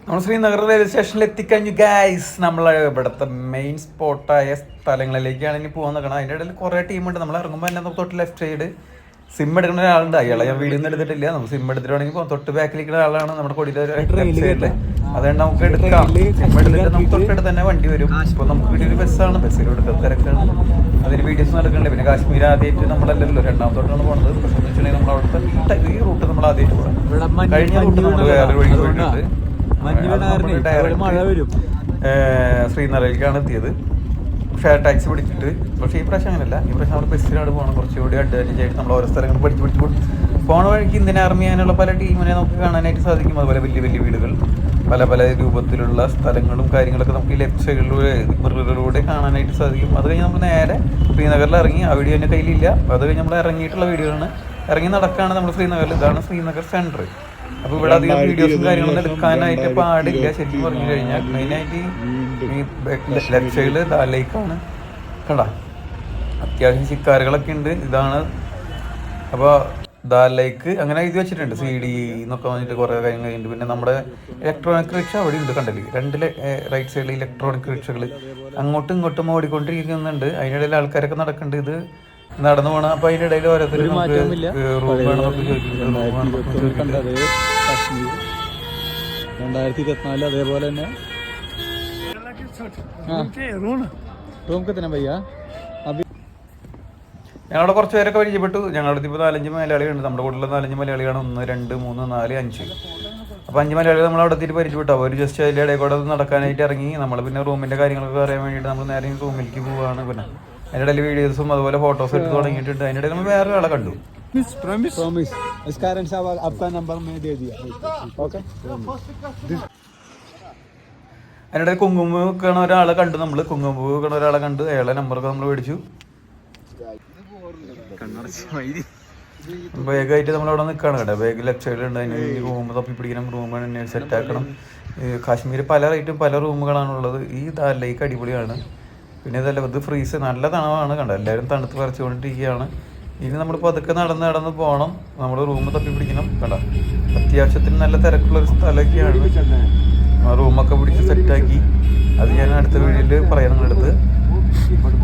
നമ്മൾ ശ്രീനഗർ റെയിൽവേ സ്റ്റേഷനിൽ എത്തിക്കഴിഞ്ഞു ഗൈസ്. നമ്മൾ ഇവിടുത്തെ മെയിൻ സ്പോട്ടായ സ്ഥലങ്ങളിലേക്കാണ് ഇനി പോകാൻ നിൽക്കണം. അതിൻ്റെ ഇടയിൽ കുറേ ടീമുണ്ട്. നമ്മൾ ഇറങ്ങുമ്പോൾ തന്നെ തൊട്ട് ലെഫ്റ്റ് സൈഡ് സിം എടുക്കുന്ന ഒരാളുണ്ട്. അയാളെ ഞാൻ വീഡിയോ ഒന്നും എടുത്തിട്ടില്ല. നമ്മൾ സിം എടുത്തിട്ടുണ്ടെങ്കിൽ തൊട്ട് ബാക്കിലിരിക്കുന്ന ആളാണ് നമ്മുടെ കൊടിയിലെ ലെഫ്റ്റ് സൈഡിൽ. അതുകൊണ്ട് നമുക്ക് എടുക്കാം. സിം എടുത്തിട്ട് നമുക്ക് തൊട്ടടുത്ത് തന്നെ വണ്ടി വരും. ഇപ്പോൾ നമുക്ക് വീട്ടിൽ ഒരു ബസ്സാണ്, ബസ്സിൽ എടുക്കുന്ന തിരക്കാണ്. അതിന് വീഡിയോസ് നടക്കുന്നുണ്ട്. പിന്നെ കാശ്മീർ ആദ്യമായിട്ട് നമ്മളല്ലല്ലോ, രണ്ടാമത്തോട്ടാണ് പോകുന്നത്. പക്ഷേ എന്ന് വെച്ചിട്ടുണ്ടെങ്കിൽ നമ്മൾ അവിടുത്തെ ഈ റൂട്ട് നമ്മൾ ആദ്യമായിട്ട് പോകാം. കഴിഞ്ഞ റൂട്ട് നമ്മൾ വേറെ വഴി പോയിട്ടുണ്ട്. ശ്രീനഗറിലേക്കാണ് എത്തിയത്. ഷെയർ ടാക്സി പിടിച്ചിട്ട്. പക്ഷേ ഈ പ്രാവശ്യം അങ്ങനെയല്ല. ഈ പ്രാവശ്യം നമ്മൾ ബസ്സിലാണ് പോകണം. കുറച്ചുകൂടി അഡ്വാൻറ്റേജ് ആയിട്ട് നമ്മൾ ഓരോ സ്ഥലങ്ങൾ പഠിച്ച് പോണ വഴിക്ക് ഇന്ത്യൻ ആർമി അങ്ങനെയുള്ള പല ടീമിനെ നമുക്ക് കാണാനായിട്ട് സാധിക്കും. അതുപോലെ വലിയ വലിയ വീടുകൾ, പല പല രൂപത്തിലുള്ള സ്ഥലങ്ങളും കാര്യങ്ങളൊക്കെ നമുക്ക് ഈ ലെഫ്റ്റ് സൈഡിലൂടെ കാണാനായിട്ട് സാധിക്കും. അത് കഴിഞ്ഞ് നമ്മൾ നേരെ ശ്രീനഗറിൽ ഇറങ്ങി. ആ വീഡിയോ എൻ്റെ കയ്യിലില്ല. അത് കഴിഞ്ഞ് നമ്മൾ ഇറങ്ങിയിട്ടുള്ള വീഡിയോ ആണ്. ഇറങ്ങി നടക്കുകയാണ് നമ്മൾ ശ്രീനഗറിൽ. ഇതാണ് ശ്രീനഗർ സെൻറ്റർ. അപ്പോൾ ഇവിടെ അധികം വീഡിയോസും കാര്യങ്ങളൊന്നും എടുക്കാനായിട്ട് പാടില്ല. ശരിക്കും പറഞ്ഞു കഴിഞ്ഞാൽ മെയിനായിട്ട് ഈ ലെഫ്റ്റ് സൈഡിൽ ദാൽ ലേക്കാണ്. കണ്ട അത്യാവശ്യം ശിക്കാരുകളൊക്കെ ഉണ്ട്. ഇതാണ് അപ്പോൾ ദാൽ ലേക്ക് അങ്ങനെ എഴുതി വെച്ചിട്ടുണ്ട്. CD എന്നൊക്കെ വന്നിട്ട് കുറേ കാര്യങ്ങളുണ്ട്. പിന്നെ നമ്മുടെ ഇലക്ട്രോണിക് റിക്ഷ അവിടെ ഉണ്ട്. കണ്ടല്ലേ, രണ്ട് റൈറ്റ് സൈഡിൽ ഇലക്ട്രോണിക് റിക്ഷകൾ അങ്ങോട്ടും ഇങ്ങോട്ടും ഓടിക്കൊണ്ടിരിക്കുന്നുണ്ട്. അതിനിടയിൽ ആൾക്കാരൊക്കെ നടക്കുന്നുണ്ട്. ഇത് നടന്നു പോകണം. അപ്പോൾ അതിൻ്റെ ഇടയിൽ ഓരോരുത്തർ റൂം വേണമെന്നൊക്കെ ചോദിക്കുന്നുണ്ട്. 2024 അതേപോലെ തന്നെ ഞങ്ങളുടെ കുറച്ച് പേരൊക്കെ പരിചയപ്പെട്ടു. ഞങ്ങളുടെ ഇപ്പോൾ 4-5 മലയാളികളുണ്ട്. നമ്മുടെ കൂടെയുള്ള 4-5 മലയാളികളാണ്. 1 2 3 4 5. അപ്പോൾ 5 മലയാളികൾ നമ്മൾ അവിടെ എത്തിയിട്ട് പരിചയപ്പെട്ടു. അവർ ജസ്റ്റ് അതിൻ്റെ ഇടയിൽ കൂടെ നടക്കാനായിട്ട് ഇറങ്ങി. നമ്മൾ പിന്നെ റൂമിൻ്റെ കാര്യങ്ങളൊക്കെ അറിയാൻ വേണ്ടിയിട്ട് നമ്മൾ നേരെ റൂമിലേക്ക് പോവുകയാണ്. പിന്നെ അതിൻ്റെ ഇടയിൽ വീഡിയോസും അതുപോലെ ഫോട്ടോസ് എടുത്ത് തുടങ്ങിയിട്ടുണ്ട്. അതിൻ്റെ ഇടയിൽ നമ്മൾ വേറെ ആളെ കണ്ടു. അതിനിടെ കുങ്കുമ വെക്കണ ഒരാളെ കണ്ടു. നമ്മൾ കുങ്കുമ വെക്കണ ഒരാളെ കണ്ടു. അയാളെ നമ്പറൊക്കെ നമ്മൾ മേടിച്ചു. ബാഗായിട്ട് നമ്മളവിടെ നിൽക്കുകയാണ് കേട്ടോ. ബാഗ് ലെഫ്റ്റ് സൈഡിലുണ്ട്. അതിന് റൂം തപ്പി പിടിക്കണം. റൂം സെറ്റ് ആക്കണം. കാശ്മീർ പല റേറ്റും പല റൂമുകളാണുള്ളത്. ഈ ദാൽ ലേക്ക് അടിപൊളിയാണ്. പിന്നെ ഇതല്ല, ഇത് ഫ്രീസ് നല്ല തണവാണ്. കണ്ടോ, എല്ലാവരും തണുത്ത് പറിച്ചുകൊണ്ടിരിക്കുകയാണ്. ഇനി നമ്മളിപ്പോൾ അതൊക്കെ നടന്ന് പോകണം. നമ്മൾ റൂം തപ്പി പിടിക്കണം. കണ്ടോ, അത്യാവശ്യത്തിന് നല്ല തിരക്കുള്ളൊരു സ്ഥലമൊക്കെയാണ്. റൂമൊക്കെ പിടിച്ച് സെറ്റാക്കി. അത് ഞാൻ അടുത്ത വീഡിയോയിൽ പറയാം നിങ്ങളടുത്ത്.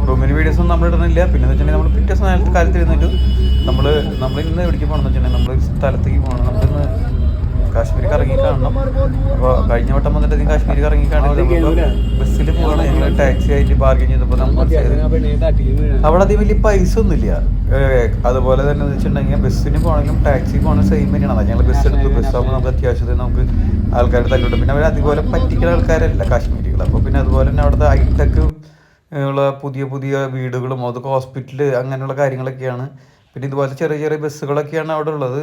റൂമിന് വീഡിയോസൊന്നും നമ്മൾ ഇടുന്നില്ല. പിന്നെ എന്ന് വെച്ചിട്ടുണ്ടെങ്കിൽ നമ്മൾ പിറ്റേ കാലത്ത് ഇരുന്നിട്ട് നമ്മൾ ഇന്ന് എവിടേക്ക് പോകണമെന്ന് വെച്ചിട്ടുണ്ടെങ്കിൽ നമ്മളൊരു സ്ഥലത്തേക്ക് പോകണം. നമ്മളിന്ന് കാശ്മീർ കറങ്ങി കാണണം. അപ്പോൾ കഴിഞ്ഞ വട്ടം വന്നിട്ട് കാശ്മീർ കറങ്ങി കാണുന്നത് ബസ്സിൽ പോകണം. ഞങ്ങൾ ടാക്സി ആയിട്ട് ബാർഗൻ ചെയ്തപ്പോൾ നമ്മൾ അവിടെ അധികം വലിയ പൈസ ഒന്നുമില്ല. അതുപോലെ തന്നെ വെച്ചിട്ടുണ്ടെങ്കിൽ ബസ്സിന് പോകണമെങ്കിലും ടാക്സി പോകണം സെയിം തന്നെയാണ്. ഞങ്ങൾ ബസ് എടുത്തു. ബസ്സാകുമ്പോൾ നമുക്ക് അത്യാവശ്യത്തിന് നമുക്ക് ആൾക്കാർ തല്ലുണ്ട്. പിന്നെ അവർ അതുപോലെ പറ്റിക്കുന്ന ആൾക്കാരല്ല കാശ്മീരികൾ. അപ്പോൾ പിന്നെ അതുപോലെ തന്നെ അവിടുത്തെ ഹൈടെക് ഉള്ള പുതിയ പുതിയ വീടുകളും അതൊക്കെ ഹോസ്പിറ്റല് അങ്ങനെയുള്ള കാര്യങ്ങളൊക്കെയാണ്. പിന്നെ ഇതുപോലത്തെ ചെറിയ ചെറിയ ബസ്സുകളൊക്കെയാണ് അവിടെ ഉള്ളത്.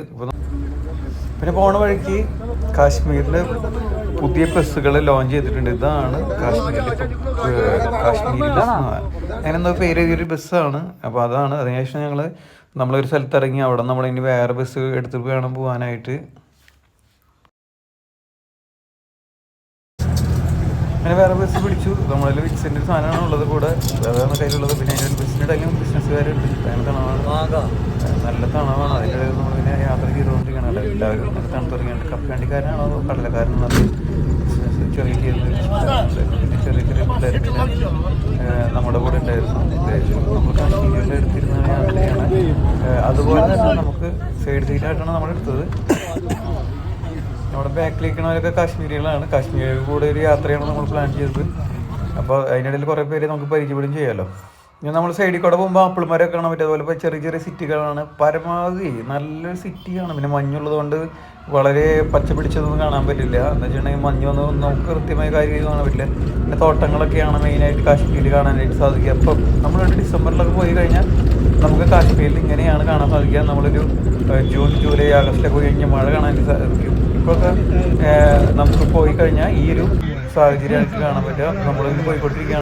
പിന്നെ പോണ വഴിക്ക് കാശ്മീരിൽ പുതിയ ബസ്സുകൾ ലോഞ്ച് ചെയ്തിട്ടുണ്ട്. ഇതാണ് കാശ്മീരിലെ ബസ്. അങ്ങനെന്തോ പേര് എഴുതിയൊരു ബസ്സാണ്. അപ്പോൾ അതാണ്. അതിനുശേഷം നമ്മളൊരു സ്ഥലത്ത് ഇറങ്ങി. അവിടെ നമ്മളിനി വേറെ ബസ് എടുത്തിട്ട് വേണം പോകാനായിട്ട്. അങ്ങനെ വേറെ ബസ് പിടിച്ചു. നമ്മളിൽ വിക്സിൻ്റെ സാധനമാണ് ഉള്ളത് കൂടെ. അതാണ് കയ്യിലുള്ളത്. പിന്നെ അതിൻ്റെ ബസ്സിൻ്റെ ഇടയിലും ബിസിനസ്സുകാരുണ്ട്. അതിന് തണവാണ്, നല്ല തണവാണ്. അതിൻ്റെ ഇടയിൽ നമ്മൾ പിന്നെ യാത്ര ചെയ്തുകൊണ്ടിരിക്കണം. എല്ലാവരും നല്ല തണുത്തിറങ്ങിയാണ്. കപ്പലണ്ടിക്കാരനാണോ കടലക്കാരനാണോ ബിസിനസ് ചെറിയ പിന്നെ ചെറിയ പിള്ളേരൊക്കെ നമ്മുടെ കൂടെ ഉണ്ടായിരുന്നു. നമ്മൾ കാശ്മീരിൽ എടുത്തിരുന്ന യാത്രയാണ്. അതുപോലെ തന്നെ നമുക്ക് സൈഡ് സീറ്റായിട്ടാണ് നമ്മൾ എടുത്തത്. നമ്മുടെ ബാക്കിലിരിക്കണവരൊക്കെ കാശ്മീരികളാണ്. കാശ്മീർ കൂടെ ഒരു യാത്രയാണ് നമ്മൾ പ്ലാൻ ചെയ്തത്. അപ്പോൾ അതിനിടയിൽ കുറേ പേര് നമുക്ക് പരിചയപ്പെടുകയും ചെയ്യാമല്ലോ. ഇനി നമ്മൾ സൈഡിൽ കൂടെ പോകുമ്പോൾ ആപ്പിൾമാരൊക്കെ കാണാൻ പറ്റും. അതുപോലെ ചെറിയ ചെറിയ സിറ്റികളാണ്. പരമാവധി നല്ലൊരു സിറ്റിയാണ്. പിന്നെ മഞ്ഞുള്ളത് കൊണ്ട് വളരെ പച്ച പിടിച്ചതൊന്നും കാണാൻ പറ്റില്ല. എന്ന് വെച്ചിട്ടുണ്ടെങ്കിൽ മഞ്ഞൊന്നും നമുക്ക് കൃത്യമായ കാര്യങ്ങൾ കാണാൻ പറ്റില്ല. പിന്നെ തോട്ടങ്ങളൊക്കെയാണ് മെയിനായിട്ട് കാശ്മീരിൽ കാണാനായിട്ട് സാധിക്കുക. അപ്പം നമ്മളൊരു ഡിസംബറിലൊക്കെ പോയി കഴിഞ്ഞാൽ നമുക്ക് കാശ്മീരിൽ ഇങ്ങനെയാണ് കാണാൻ സാധിക്കുക. നമ്മളൊരു ജൂൺ ജൂലൈ ആഗസ്റ്റിലൊക്കെ പോയി കഴിഞ്ഞാൽ മഴ കാണാനായിട്ട് സാധിക്കും. ഇപ്പൊക്കെ നമുക്ക് പോയി കഴിഞ്ഞാൽ ഈ ഒരു സാഹചര്യമായിട്ട് കാണാൻ പറ്റുക. നമ്മളിന്ന് പോയിക്കൊണ്ടിരിക്കുകയാണ്.